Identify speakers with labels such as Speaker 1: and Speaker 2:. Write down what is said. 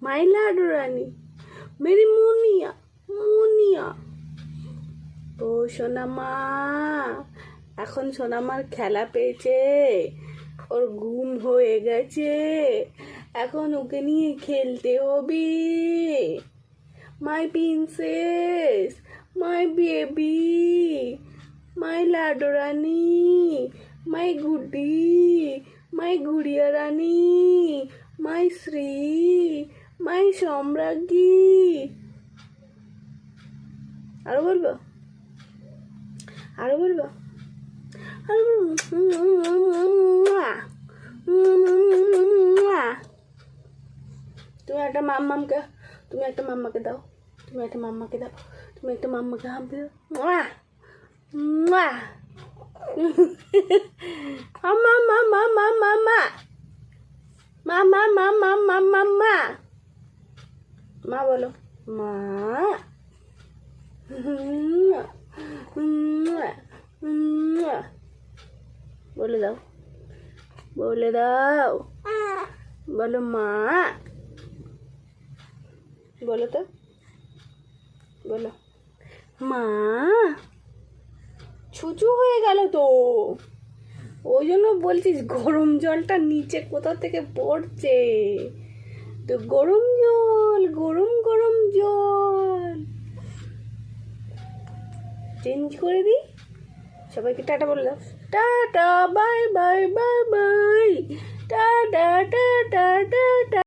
Speaker 1: মাই লাডু রানী, Mary মুনিয়া মুনিয়া। ও সোনামা, এখন সোনামার খেলা পেয়েছে, ওর ঘুম হয়ে গেছে, এখন ওকে নিয়ে খেলতে হবে। মাই প্রিন্সেস, মাই বেবি, মাই লাডু রানী, মাই গুড্ডি, মাই গুড়িয়া রানী, মাই শ্রী, মাই সম্রাজ্ঞী। আরো বলবো, আরো বলবো, আরো তুমি একটা মাম্মাকে, তুমি একটা মাম্মাকে দাও, তুমি একটা মাম্মাকে দাও, তুমি একটা মাম্মাকে হাম দাও। মামা মামা মামা মা মামা মামা মামা মা মা বলো মা। বলে দাও, বলে দাও, বলো মা, বলো তো, বলো মা। ছুচু হয়ে গেল তো, ওই জন্য বলছিস গরম জলটা নিচে কোথা থেকে পড়ছে, তো গরম জল, গরম গরম জল চেঞ্জ করে দিই। সবাইকে টাটা বলে দাও, tata bye bye bye bye, tata tata tata.